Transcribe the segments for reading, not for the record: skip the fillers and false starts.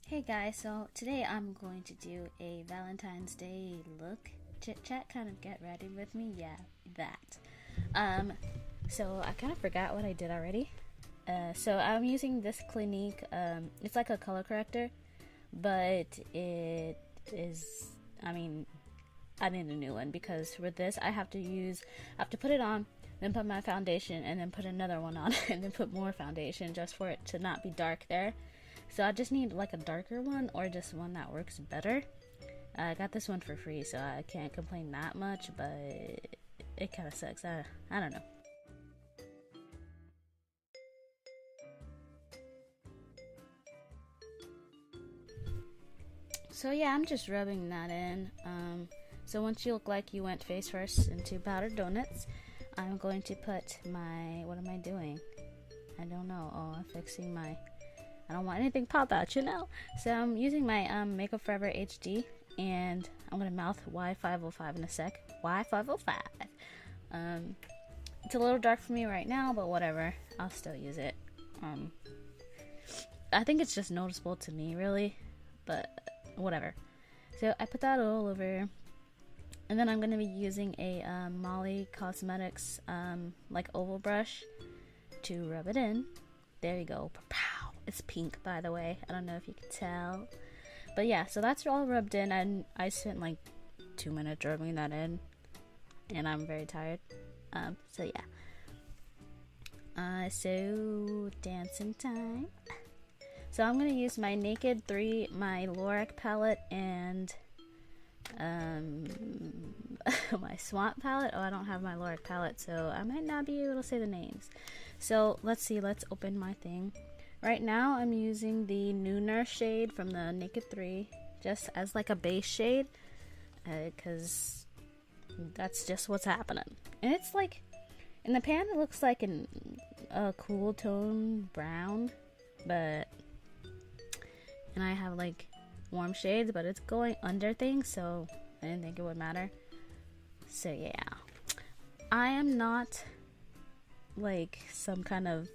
Hey guys, so today I'm going to do a Valentine's Day look chit chat, kind of get ready with me. Yeah, that. Um, so I kind of forgot what I did already. So I'm using this Clinique. It's like a color corrector, but it is. I mean, I need a new one because with this I have to put it on, then put my foundation, and then put another one on, and then put more foundation just for it to not be dark there. So I just need like a darker one or just one that works better. I got this one for free, so I can't complain that much, but it kind of sucks. I don't know. So yeah, I'm just rubbing that in. So once you look like you went face first into powdered donuts, I'm going to put my, what am I doing? I don't know. Oh, I'm fixing my, I don't want anything pop out, you know? So I'm using my Makeup Forever HD, and I'm going to mouth Y505 in a sec. Y505. Um, it's a little dark for me right now, but whatever. I'll still use it. I think it's just noticeable to me, really, but whatever. So I put that all over, and then I'm going to be using a Molly Cosmetics like oval brush to rub it in. There you go. Pow! It's pink, by the way. I don't know if you can tell, but yeah. So that's all rubbed in, and I spent like 2 minutes rubbing that in, and I'm very tired. So yeah. So dancing time. So I'm gonna use my Naked 3, my Lorac palette, and my Swamp palette. Oh, I don't have my Lorac palette, so I might not be able to say the names. So let's see. Let's open my thing. Right now, I'm using the Nooner shade from the Naked 3, just as like a base shade, because that's just what's happening. And it's like, in the pan, it looks like a cool tone brown, but, and I have like warm shades, but it's going under things, so I didn't think it would matter. So yeah, I am not like some kind of,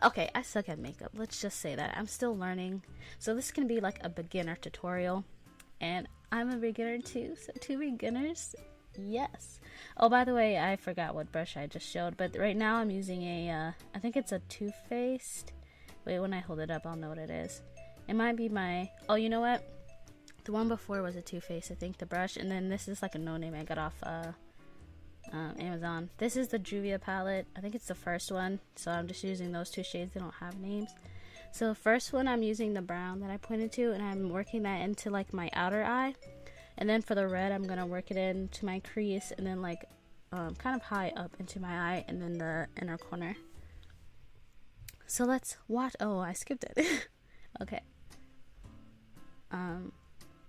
okay, I suck at makeup, let's just say that. I'm still learning, so this can be like a beginner tutorial, and I'm a beginner too, so two beginners, yes. Oh, by the way, I forgot what brush I just showed, but right now I'm using a I think it's a Too Faced. Wait, when I hold it up I'll know what it is. It might be my, oh, you know what, the one before was a Too Faced, I think, the brush, and then this is like a no name I got off Amazon. This is the Juvia palette. I think it's the first one, so I'm just using those two shades. They don't have names. So the first one, I'm using the brown that I pointed to, and I'm working that into like my outer eye, and then for the red, I'm gonna work it into my crease, and then like kind of high up into my eye, and then the inner corner. So let's watch. Oh, I skipped it. Okay.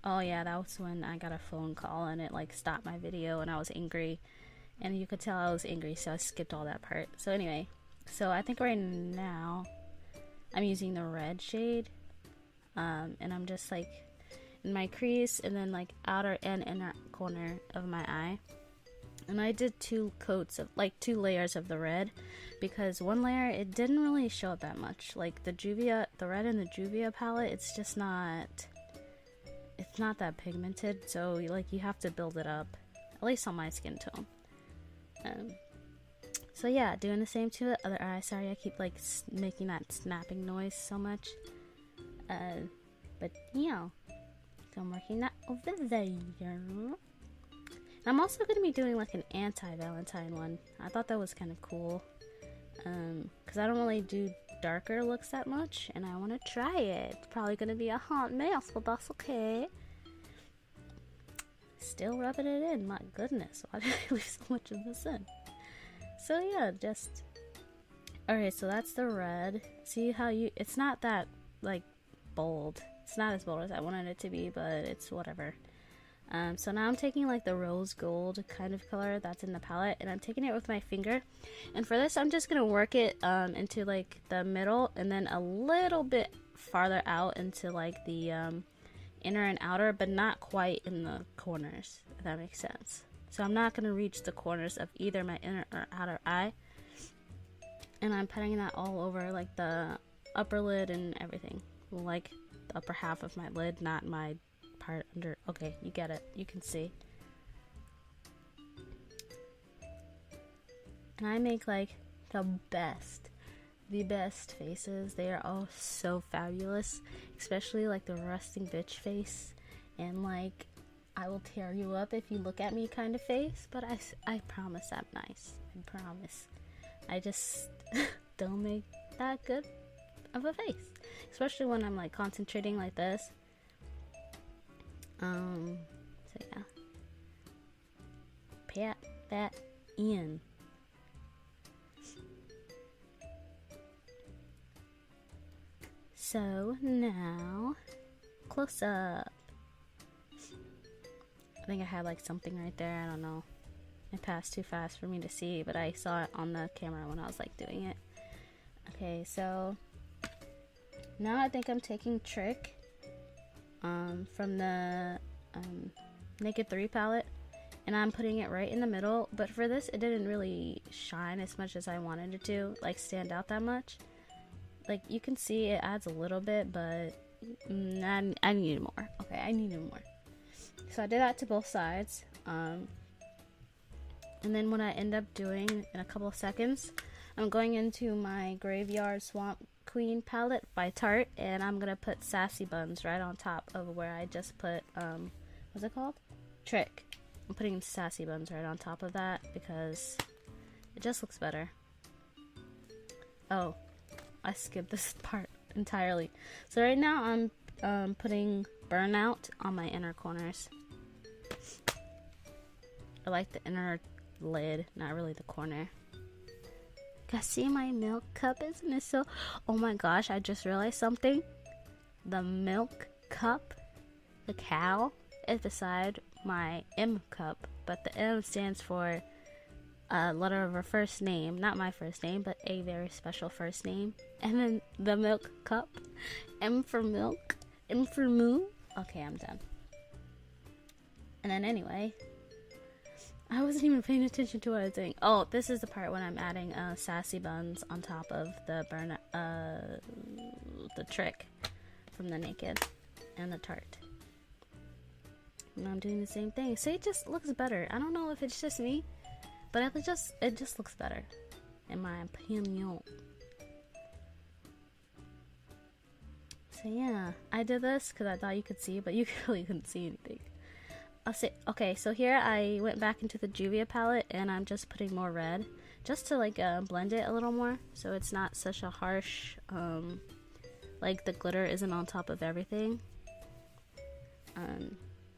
Oh yeah, that was when I got a phone call and it like stopped my video, and I was angry, and you could tell I was angry, so I skipped all that part. So anyway, so I think right now I'm using the red shade, and I'm just like in my crease, and then like outer and inner corner of my eye. And I did two coats of, like, 2 layers of the red, because one layer, it didn't really show up that much. Like the red in the Juvia palette, it's just not, it's not that pigmented, so like you have to build it up, at least on my skin tone. So yeah, doing the same to the other eye. Sorry, I keep like making that snapping noise so much. But yeah, so I'm working that over there. I'm also going to be doing like an anti-Valentine one. I thought that was kind of cool, because I don't really do darker looks that much, and I want to try it. It's probably going to be a hot mess, but that's okay. Still rubbing it in, my goodness, why did I leave so much of this in? So yeah, just, alright, so that's the red. See how it's not that like bold. It's not as bold as I wanted it to be, but it's whatever. So now I'm taking like the rose gold kind of color that's in the palette, and I'm taking it with my finger, and for this I'm just gonna work it into like the middle, and then a little bit farther out into like the inner and outer, but not quite in the corners, if that makes sense. So I'm not gonna reach the corners of either my inner or outer eye, and I'm putting that all over like the upper lid and everything, like upper half of my lid, not my part under. Okay, you get it. You can see. And I make like the best faces. They are all so fabulous, especially like the resting bitch face and like I will tear you up if you look at me kind of face. But I promise I'm nice. I promise. I just don't make that good of a face, especially when I'm like concentrating like this. So yeah, pat that in. So now, close up. I think I had like something right there. I don't know. It passed too fast for me to see, but I saw it on the camera when I was like doing it. Okay, so now I think I'm taking Trick from the Naked 3 palette, and I'm putting it right in the middle. But for this, it didn't really shine as much as I wanted it to, like stand out that much. Like you can see it adds a little bit, but I needed more. Okay, I needed more. So I did that to both sides. And then what I end up doing in a couple of seconds, I'm going into my Graveyard Swamp Queen palette by Tarte, and I'm gonna put Sassy Buns right on top of where I just put what's it called? Trick. I'm putting Sassy Buns right on top of that because it just looks better. Oh, I skipped this part entirely. So right now I'm putting Burnout on my inner corners. I like the inner lid, not really the corner. Guys, see my milk cup? Isn't it so? Oh my gosh, I just realized something. The milk cup, the cow, is beside my M cup, but the M stands for a letter of her first name, not my first name, but a very special first name. And then the milk cup, M for milk, M for moo. Okay, I'm done. And then anyway, I wasn't even paying attention to what I was doing. Oh, this is the part when I'm adding Sassy Buns on top of the the Trick from the Naked and the Tarte. And I'm doing the same thing. So it just looks better. I don't know if it's just me, but it just looks better, in my opinion. So yeah, I did this because I thought you could see, but you really couldn't see anything. I'll say, okay, so here I went back into the Juvia palette, and I'm just putting more red, just to like blend it a little more, so it's not such a harsh, like the glitter isn't on top of everything.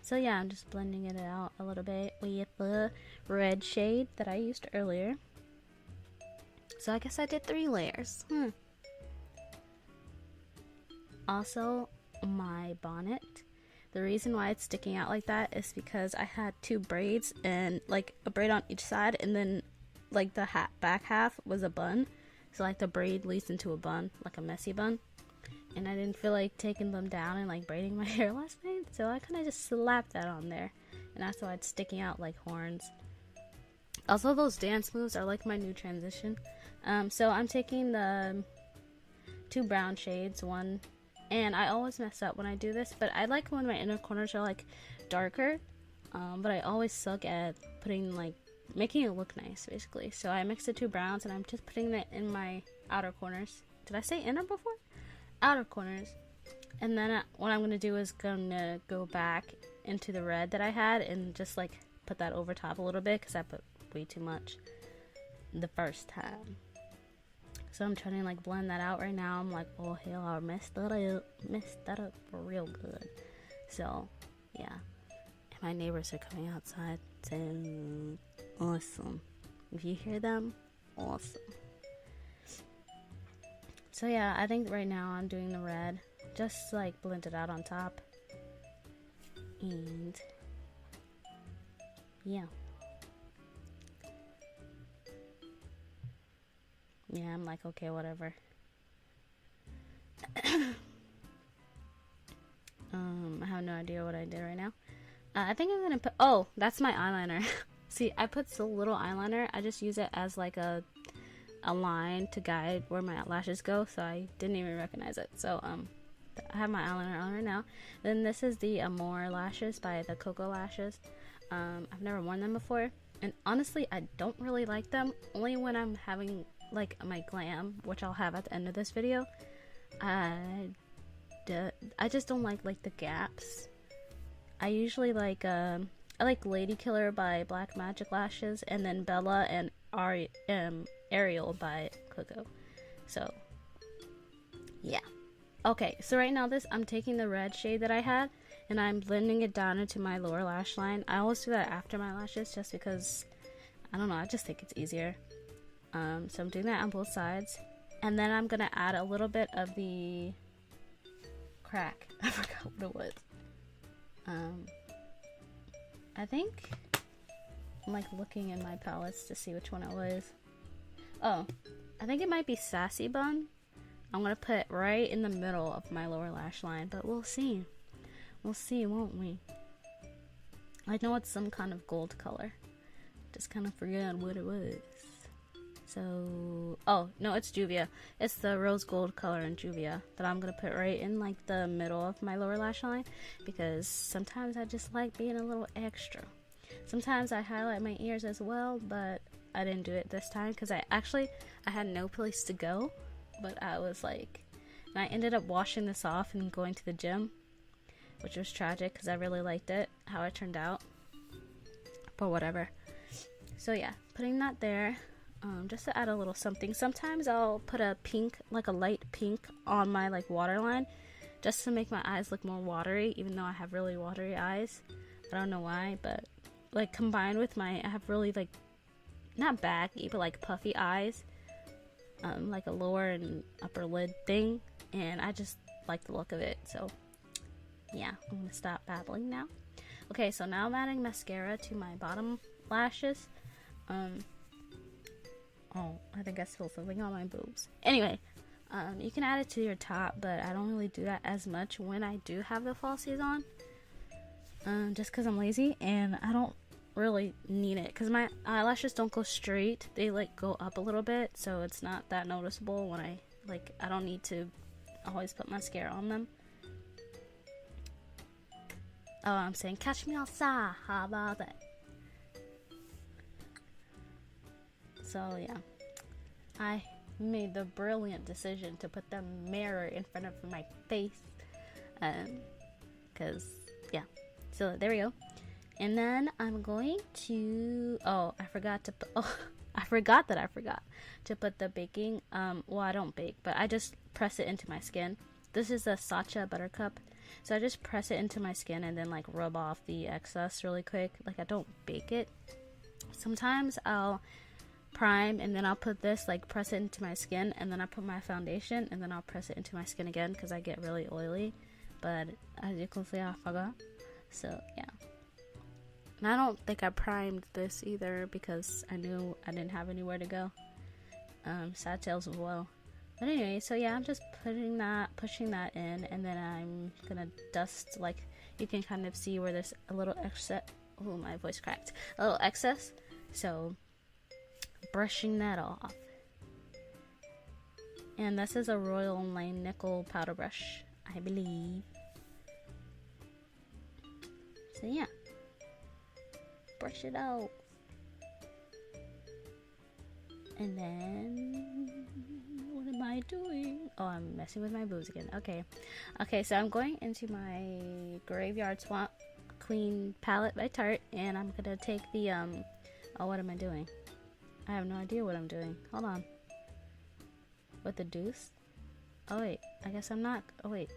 So yeah, I'm just blending it out a little bit with the red shade that I used earlier. So I guess I did 3 layers. Also, my bonnet. The reason why it's sticking out like that is because I had 2 braids, and like a braid on each side, and then like the back half was a bun. So like the braid leads into a bun, like a messy bun. And I didn't feel like taking them down and like braiding my hair last night, so I kind of just slapped that on there, and that's why it's sticking out like horns. Also, those dance moves are like my new transition. So I'm taking the 2 brown shades, one, and I always mess up when I do this, but I like when my inner corners are like darker, but I always suck at putting like making it look nice, basically. So I mixed the 2 browns, and I'm just putting it in my outer corners. Did I say inner before? Outer corners. And then what I'm gonna do is gonna go back into the red that I had and just like put that over top a little bit, because I put way too much the first time. So I'm trying to like blend that out right now. I'm like, oh hell, I messed that up for real good. So yeah, and my neighbors are coming outside, so awesome. If you hear them, awesome. So yeah, I think right now I'm doing the red, just like blend it out on top, and yeah. Yeah, I'm like, okay, whatever. I have no idea what I did right now. I think I'm gonna put, oh, that's my eyeliner. See, I put so little eyeliner, I just use it as like a line to guide where my lashes go, so I didn't even recognize it. So I have my eyeliner on right now. Then this is the Amore lashes by the Cocoa Lashes. I've never worn them before, and honestly I don't really like them, only when I'm having like my glam, which I'll have at the end of this video. I just don't like the gaps. I usually like I like Lady Killer by Black Magic Lashes, and then Bella and Ariel by Cocoa. So yeah. Okay, so right now I'm taking the red shade that I had and I'm blending it down into my lower lash line. I always do that after my lashes just because, I don't know, I just think it's easier. So I'm doing that on both sides. And then I'm gonna add a little bit of the crack. I forgot what it was. I think I'm like looking in my palettes to see which one it was. Oh, I think it might be Sassy Bun. I'm gonna put it right in the middle of my lower lash line, but we'll see. We'll see, won't we? I know it's some kind of gold color. Just kind of forgot what it was. So, oh, no, it's Juvia. It's the rose gold color in Juvia that I'm gonna put right in like the middle of my lower lash line, because sometimes I just like being a little extra. Sometimes I highlight my ears as well, but I didn't do it this time because I had no place to go. But I was like, and I ended up washing this off and going to the gym, which was tragic because I really liked it, how it turned out, but whatever. So yeah, putting that there, just to add a little something. Sometimes I'll put a pink, like a light pink on my like waterline, just to make my eyes look more watery, even though I have really watery eyes. I don't know why, but like combined with I have really like, not baggy, but like puffy eyes. Like a lower and upper lid thing, and I just like the look of it. So yeah, I'm gonna stop babbling now. Okay, so now I'm adding mascara to my bottom lashes. Oh, I think I spilled something on my boobs. Anyway, you can add it to your top, but I don't really do that as much when I do have the falsies on, just because I'm lazy and I don't really need it, because my eyelashes don't go straight, they like go up a little bit, so it's not that noticeable when I don't need to always put mascara on them. Oh, I'm saying catch me outside, how about that? So yeah, I made the brilliant decision to put the mirror in front of my face, because yeah, so there we go. And then I'm going to, I forgot that I forgot to put the baking, well, I don't bake, but I just press it into my skin. This is a Sacha Buttercup, so I just press it into my skin and then like rub off the excess really quick. Like, I don't bake it. Sometimes I'll prime and then I'll put this, like press it into my skin, and then I put my foundation and then I'll press it into my skin again because I get really oily. But as you can see, I forgot. So yeah. And I don't think I primed this either because I knew I didn't have anywhere to go. Sad tales as well. But anyway, so yeah, I'm just pushing that in, and then I'm gonna dust, like, you can kind of see where there's a little excess. Oh, my voice cracked. A little excess. So, brushing that off. And this is a Royal Line Nickel powder brush, I believe. So yeah. Brush it out. And then what am I doing? Oh, I'm messing with my boobs again. Okay, so I'm going into my Graveyard Swamp Queen palette by Tarte, and I'm gonna take the oh, what am I doing? I have no idea what I'm doing. Hold on. What the deuce? Oh wait, I guess I'm not. Oh wait.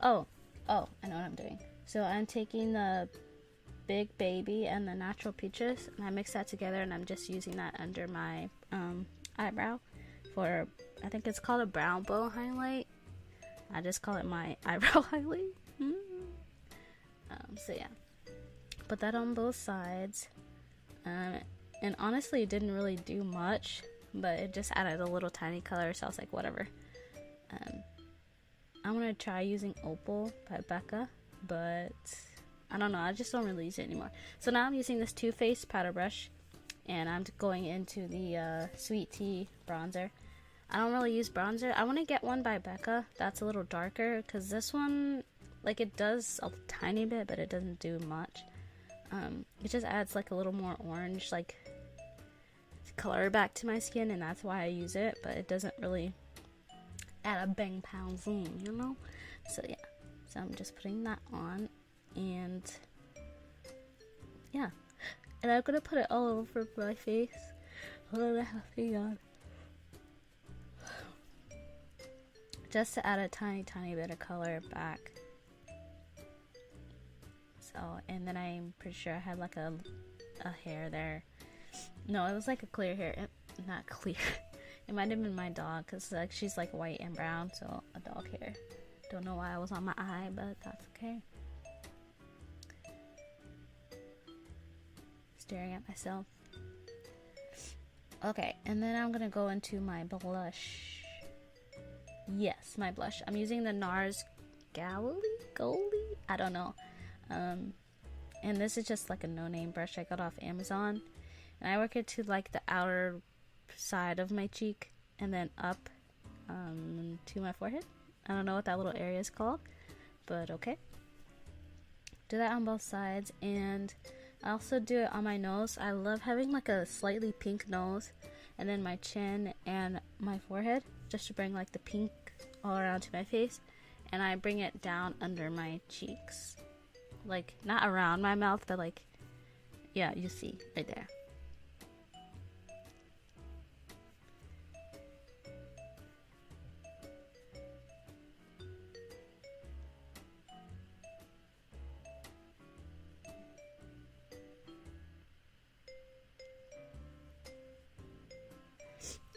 oh, I know what I'm doing. So I'm taking the Big Baby and the Natural Peaches, and I mix that together, and I'm just using that under my eyebrow for, I think it's called a brown bow highlight. I just call it my eyebrow highlight. So yeah, put that on both sides, and honestly it didn't really do much, but it just added a little tiny color, so I was like, whatever. I'm gonna try using Opal by Becca, but I don't know, I just don't really use it anymore. So now I'm using this Too Faced powder brush, and I'm going into the Sweet Tea bronzer. I don't really use bronzer. I want to get one by Becca that's a little darker, because this one, like, it does a tiny bit, but it doesn't do much. It just adds like a little more orange, like, color back to my skin, and that's why I use it, but it doesn't really add a bang pound zoom, you know? So yeah, so I'm just putting that on, and yeah, and I'm gonna put it all over my face. Hold on, I have a thing on. Just to add a tiny bit of color back. So, and then I'm pretty sure I had like a hair there. No, it was like a clear hair. Not clear. It might have been my dog, because like she's like white and brown, so a dog hair. Don't know why I was on my eye, but that's okay. Staring at myself. Okay, and then I'm gonna go into my blush. Yes, my blush. I'm using the NARS Goli? I don't know. And this is just like a no-name brush I got off Amazon. And I work it to like the outer side of my cheek and then up to my forehead. I don't know what that little area is called, but okay. Do that on both sides, and I also do it on my nose. I love having like a slightly pink nose, and then my chin and my forehead, just to bring like the pink all around to my face. And I bring it down under my cheeks, like not around my mouth, but like, yeah, you see right there.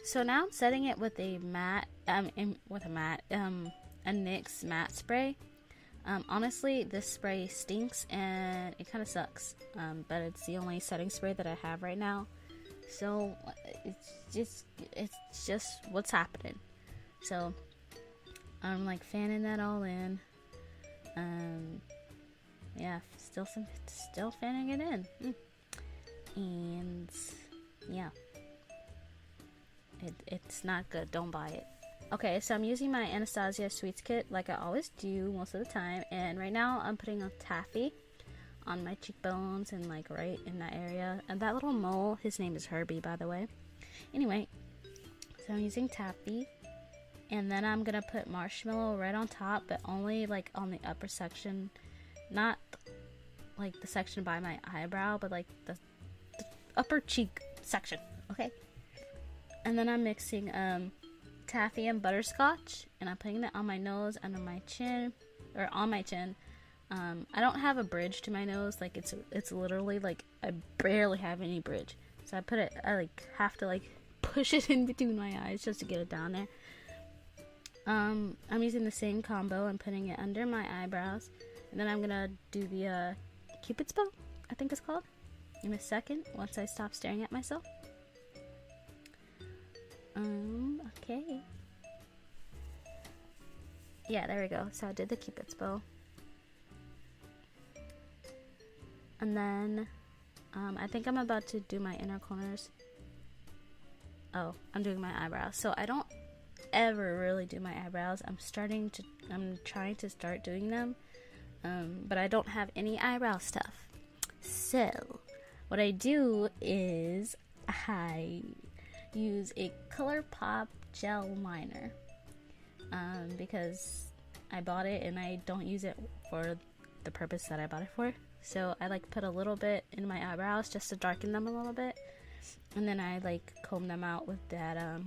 So now I'm setting it with a matte, a NYX matte spray. Honestly, this spray stinks and it kind of sucks. But it's the only setting spray that I have right now. So it's just what's happening. So I'm like fanning that all in. Yeah, still fanning it in. And yeah. It's not good. Don't buy it. Okay, so I'm using my Anastasia Sweets Kit like I always do most of the time. And right now I'm putting a taffy on my cheekbones and like right in that area. And that little mole, his name is Herbie, by the way. Anyway, so I'm using taffy. And then I'm going to put marshmallow right on top, but only like on the upper section. Not like the section by my eyebrow, but like the upper cheek section. Okay? And then I'm mixing taffy and butterscotch, and I'm putting that on my nose, under my chin, or on my chin. I don't have a bridge to my nose, like it's literally like I barely have any bridge. So I like have to like push it in between my eyes just to get it down there. I'm using the same combo. I'm putting it under my eyebrows, and then I'm gonna do the Cupid's bow, I think it's called, in a second once I stop staring at myself. Okay. Yeah, there we go. So I did the Cupid's bow. And then, I think I'm about to do my inner corners. Oh, I'm doing my eyebrows. So I don't ever really do my eyebrows. I'm trying to start doing them. But I don't have any eyebrow stuff. So, what I do is I use a ColourPop gel liner because I bought it and I don't use it for the purpose that I bought it for. So I like put a little bit in my eyebrows just to darken them a little bit, and then I like comb them out with that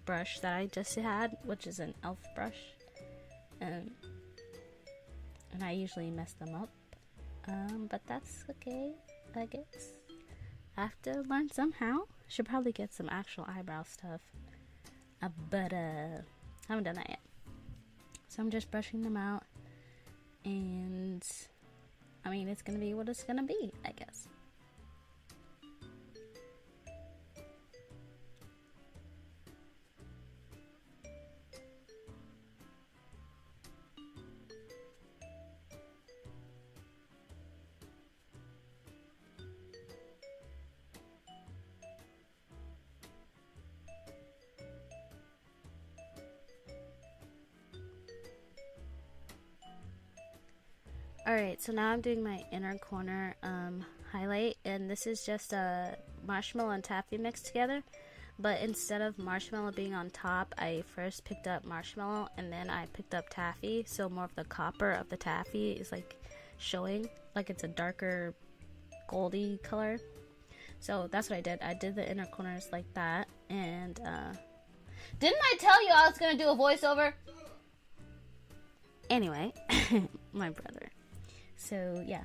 brush that I just had, which is an elf brush, and I usually mess them up, but that's okay, I guess. I have to learn somehow. Should probably get some actual eyebrow stuff. But haven't done that yet. So I'm just brushing them out. And I mean, it's gonna be what it's gonna be, I guess. Alright, so now I'm doing my inner corner highlight, and this is just a marshmallow and taffy mixed together. But instead of marshmallow being on top, I first picked up marshmallow and then I picked up taffy, so more of the copper of the taffy is like showing, like it's a darker goldy color. So that's what I did. I did the inner corners like that, and didn't I tell you I was gonna do a voiceover? Anyway, my brother. So yeah.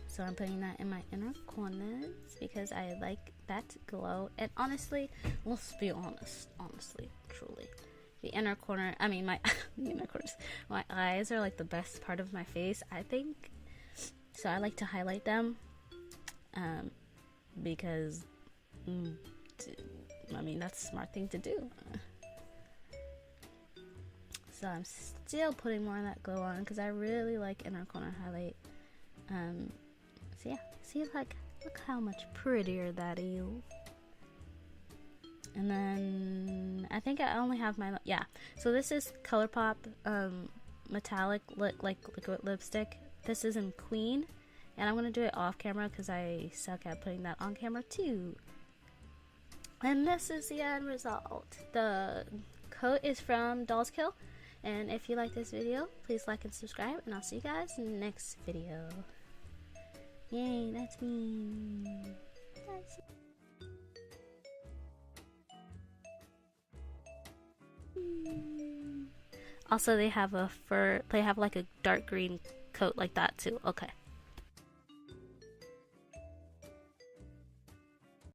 So I'm putting that in my inner corners because I like that glow. And honestly, let's be honest, truly, the inner corner, I mean my the inner corners, my eyes are like the best part of my face, I think. So I like to highlight them, because I mean that's a smart thing to do. So I'm still putting more of that glow on because I really like inner corner highlight. So yeah, see, like, look how much prettier that is. And then I think I only have my, yeah. So this is ColourPop metallic liquid lipstick. This is in Queen, and I'm gonna do it off camera because I suck at putting that on camera too. And this is the end result. The coat is from Dolls Kill, and if you like this video, please like and subscribe, and I'll see you guys in the next video. Yay, that's me. That's also, they have like a dark green coat like that too. Okay.